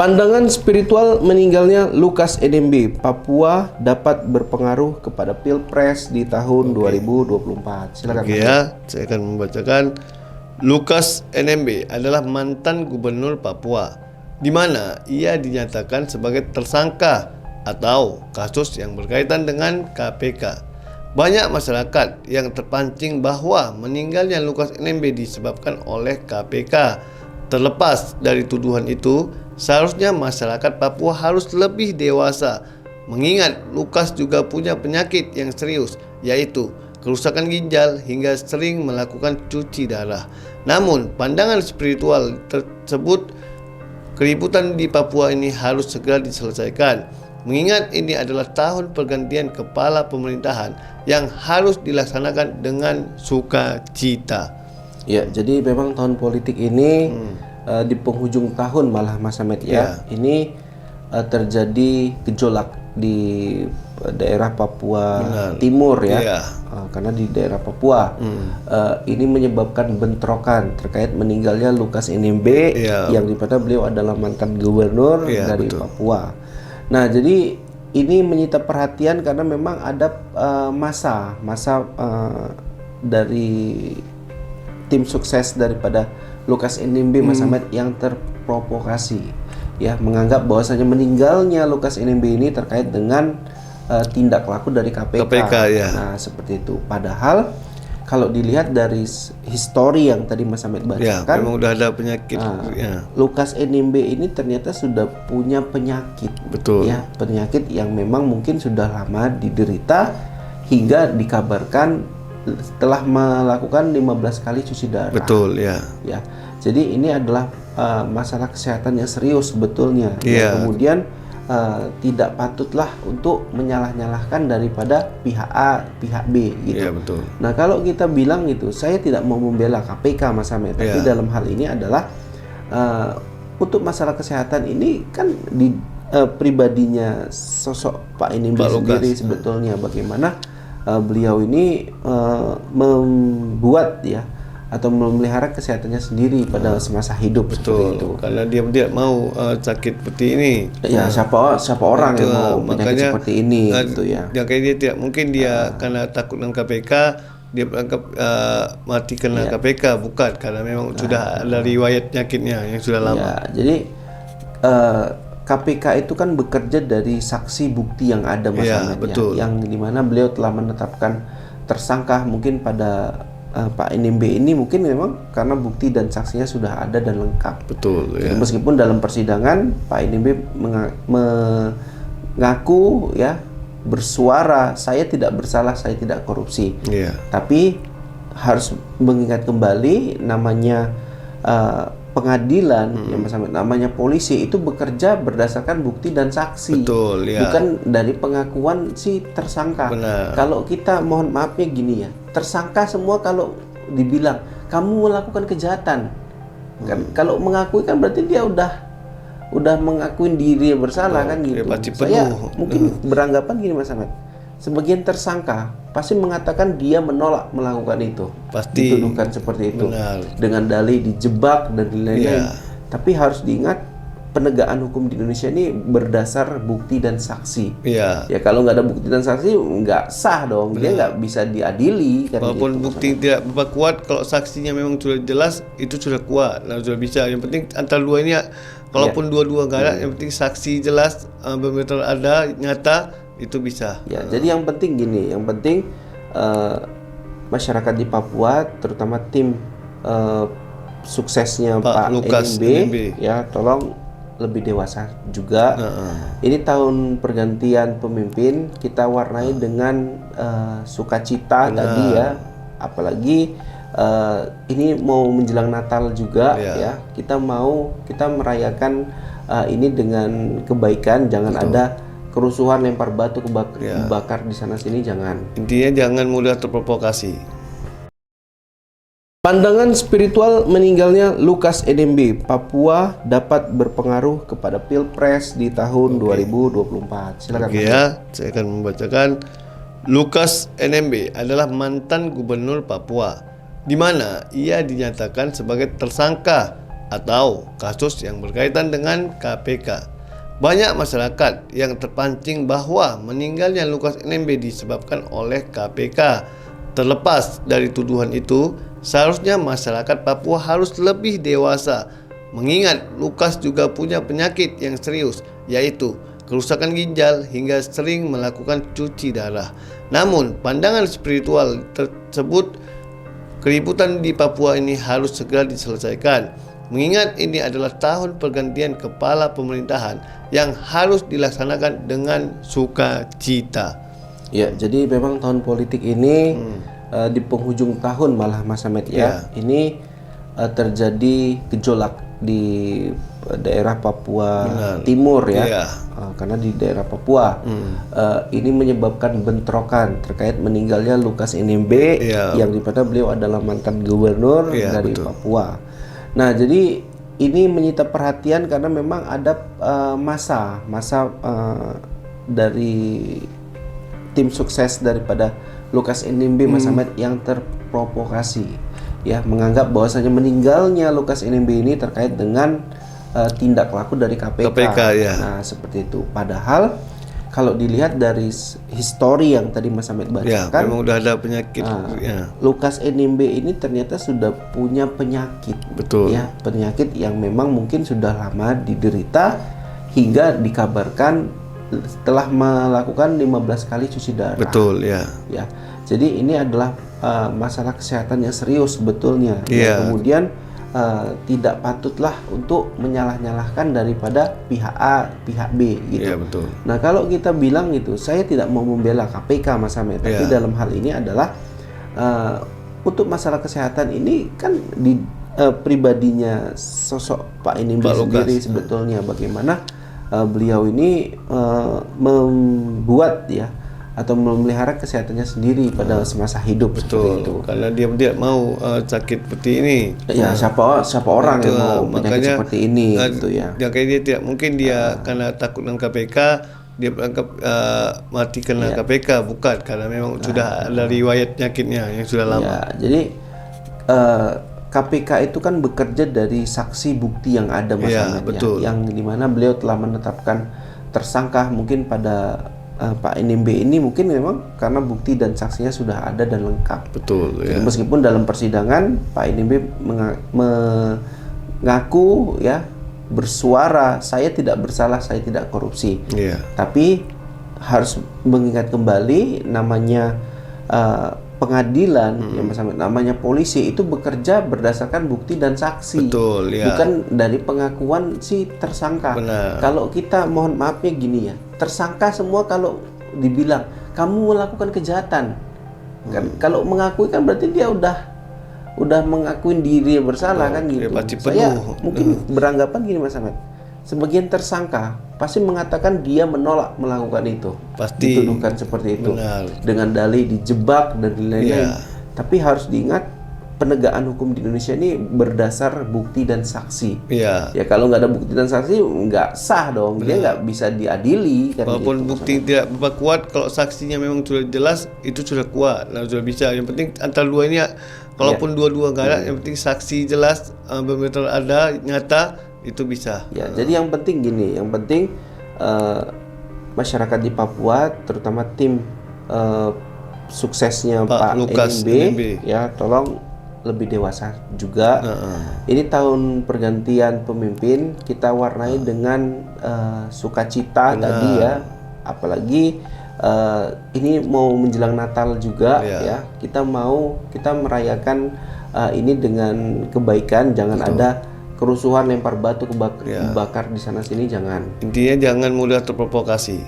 Pandangan spiritual meninggalnya Lukas NMB, Papua dapat berpengaruh kepada Pilpres di tahun 2024. Silakan. Oke ya, saya akan membacakan. Lukas NMB adalah mantan gubernur Papua, di mana ia dinyatakan sebagai tersangka atau kasus yang berkaitan dengan KPK. Banyak masyarakat yang terpancing bahwa meninggalnya Lukas NMB disebabkan oleh KPK. Terlepas dari tuduhan itu, seharusnya masyarakat Papua harus lebih dewasa, mengingat Lukas juga punya penyakit yang serius, yaitu kerusakan ginjal hingga sering melakukan cuci darah. Namun, pandangan spiritual tersebut, keributan di Papua ini harus segera diselesaikan, mengingat ini adalah tahun pergantian kepala pemerintahan yang harus dilaksanakan dengan sukacita. Ya, jadi memang tahun politik ini di penghujung tahun malah Mas Ahmed ya. Ini terjadi gejolak di daerah Papua Timur ya. Karena di daerah Papua ini menyebabkan bentrokan terkait meninggalnya Lukas NMB yang dimana beliau adalah mantan gubernur dari Papua. Nah, jadi ini menyita perhatian karena memang ada masa dari tim sukses daripada Lukas NMB Mas Ahmed yang terprovokasi ya, menganggap bahwasanya meninggalnya Lukas NMB ini terkait dengan tindak laku dari KPK. Nah, seperti itu. Padahal kalau dilihat dari histori yang tadi Mas Ahmed bacakan, memang udah ada penyakit. Lukas NMB ini ternyata sudah punya penyakit. Betul. Ya, penyakit yang memang mungkin sudah lama diderita hingga dikabarkan telah melakukan 15 kali cuci darah. Betul, ya. Ya. Jadi ini adalah masalah kesehatan yang serius sebetulnya. Yang kemudian tidak patutlah untuk menyalah-nyalahkan daripada pihak A, pihak B gitu. Iya, betul. Nah, kalau kita bilang itu, saya tidak mau membela KPK Mas Ahmed, tapi dalam hal ini adalah untuk masalah kesehatan ini kan di pribadinya sosok Pak NMB sendiri sebetulnya bagaimana beliau ini membuat ya atau memelihara kesehatannya sendiri pada semasa hidup. Betul, seperti itu. Karena dia tidak mau sakit seperti ini. Ya, siapa orang yang mau penyakit seperti ini gitu ya. Kayak dia tidak mungkin dia karena takut dengan KPK dia menganggap mati karena KPK, bukan, karena memang sudah ada riwayat penyakitnya yang sudah lama. Ya, jadi KPK itu kan bekerja dari saksi bukti yang ada Mas Ahmed ya, yang dimana beliau telah menetapkan tersangka mungkin pada Pak NMB ini mungkin memang karena bukti dan saksinya sudah ada dan lengkap. Betul. Jadi, meskipun dalam persidangan Pak NMB mengaku ya bersuara saya tidak bersalah, saya tidak korupsi. Tapi harus mengingat kembali namanya pengadilan, yang namanya polisi itu bekerja berdasarkan bukti dan saksi, bukan dari pengakuan si tersangka. Kalau kita mohon maafnya gini ya, tersangka semua kalau dibilang kamu melakukan kejahatan, kan kalau mengakui kan berarti dia udah mengakuin diri bersalah kan gitu. Saya mungkin beranggapan gini Mas Ahmed, sebagian tersangka pasti mengatakan dia menolak melakukan itu, pasti dituduhkan seperti itu dengan dalih dijebak dan lain-lain. Tapi harus diingat penegakan hukum di Indonesia ini berdasar bukti dan saksi. Ya kalau nggak ada bukti dan saksi nggak sah dong, dia nggak bisa diadili kan. Walaupun gitu, bukti tidak berapa kuat, kalau saksinya memang sudah jelas itu sudah kuat, sudah bisa. Yang penting antara dua ini, kalaupun dua-dua nggak ada, yang penting saksi jelas, benar-benar ada, nyata, itu bisa. Ya, jadi yang penting gini, yang penting masyarakat di Papua, terutama tim suksesnya Pak Lukas NMB, ya tolong lebih dewasa juga. Ini tahun pergantian pemimpin, kita warnai dengan sukacita tadi ya, apalagi ini mau menjelang Natal juga ya. Kita merayakan ini dengan kebaikan, jangan ada kerusuhan, lempar batu, bakar di sana sini, jangan. Intinya jangan mudah terprovokasi. Pandangan spiritual meninggalnya Lukas NMB, Papua dapat berpengaruh kepada Pilpres di tahun 2024. Silakan. Saya akan membacakan. Lukas NMB adalah mantan gubernur Papua, di mana ia dinyatakan sebagai tersangka atau kasus yang berkaitan dengan KPK. Banyak masyarakat yang terpancing bahwa meninggalnya Lukas NMB disebabkan oleh KPK. Terlepas dari tuduhan itu, seharusnya masyarakat Papua harus lebih dewasa, mengingat Lukas juga punya penyakit yang serius, yaitu kerusakan ginjal hingga sering melakukan cuci darah. Namun, pandangan spiritual tersebut, keributan di Papua ini harus segera diselesaikan, mengingat ini adalah tahun pergantian kepala pemerintahan yang harus dilaksanakan dengan sukacita. Ya, jadi memang tahun politik ini di penghujung tahun malah Mas Hamed ya. Ini terjadi gejolak di daerah Papua Timur ya. Karena di daerah Papua ini menyebabkan bentrokan terkait meninggalnya Lukas NMB yang dimana beliau adalah mantan gubernur dari Papua. Nah, jadi ini menyita perhatian karena memang ada masa dari tim sukses daripada Lukas NMB Mas Hamed yang terprovokasi ya, menganggap bahwasanya meninggalnya Lukas NMB ini terkait dengan tindak laku dari KPK. Nah, seperti itu. Padahal kalau dilihat dari histori yang tadi Mas Hamed bacakan, memang udah ada penyakit. Lukas NMB ini ternyata sudah punya penyakit. Betul. Ya, penyakit yang memang mungkin sudah lama diderita hingga dikabarkan telah melakukan 15 kali cuci darah. Betul, ya. Ya. Jadi ini adalah masalah kesehatan yang serius sebetulnya. Dan kemudian tidak patutlah untuk menyalah-nyalahkan daripada pihak A, pihak B gitu. Iya, betul. Nah, kalau kita bilang gitu, saya tidak mau membela KPK Mas Hamed, tapi dalam hal ini adalah untuk masalah kesehatan ini kan di pribadinya sosok Pak NMB sendiri sebetulnya bagaimana beliau ini membuat ya atau memelihara kesehatannya sendiri pada semasa hidup. Betul, itu. Karena dia tidak mau sakit seperti ini. Ya, siapa orang yang mau penyakit seperti ini gitu ya. Makanya dia tidak mungkin dia karena takut dengan KPK dia beranggap mati karena KPK, bukan, karena memang sudah ada riwayat penyakitnya yang sudah lama. Ya, jadi KPK itu kan bekerja dari saksi bukti yang ada Mas Hamed ya, yang dimana beliau telah menetapkan tersangka mungkin pada Pak NMB ini mungkin memang karena bukti dan saksinya sudah ada dan lengkap. Betul. Jadi meskipun dalam persidangan Pak NMB mengaku ya bersuara saya tidak bersalah, saya tidak korupsi. Tapi harus mengingat kembali namanya pengadilan ya Mas Hamed, namanya polisi itu bekerja berdasarkan bukti dan saksi. Betul, ya. Bukan dari pengakuan si tersangka. Benar. Kalau kita mohon maafnya gini ya, tersangka semua kalau dibilang kamu melakukan kejahatan kan, kalau mengakui kan berarti dia udah mengakuin diri bersalah kan gitu. Saya mungkin beranggapan gini Mas Hamed, sebagian tersangka pasti mengatakan dia menolak melakukan itu, pasti dituduhkan seperti itu. Benar. Dengan dalih dijebak dan lain-lain. Tapi harus diingat penegakan hukum di Indonesia ini berdasar bukti dan saksi. Ya kalau nggak ada bukti dan saksi nggak sah dong. Dia nggak bisa diadili kan. Walaupun gitu, bukti tidak berapa kuat, kalau saksinya memang sudah jelas itu sudah kuat, nah sudah bisa. Yang penting antara dua ini, kalaupun dua-dua nggak ada, yang penting saksi jelas, benar-benar ada, nyata, itu bisa. Ya, jadi yang penting gini, yang penting masyarakat di Papua, terutama tim suksesnya Pak Lukas NMB, ya tolong lebih dewasa juga. Ini tahun pergantian pemimpin, kita warnai dengan sukacita tadi ya, apalagi ini mau menjelang Natal juga ya. Kita merayakan ini dengan kebaikan, jangan ada kerusuhan, lempar batu, kebakar di sana sini, jangan. Intinya jangan mudah terprovokasi.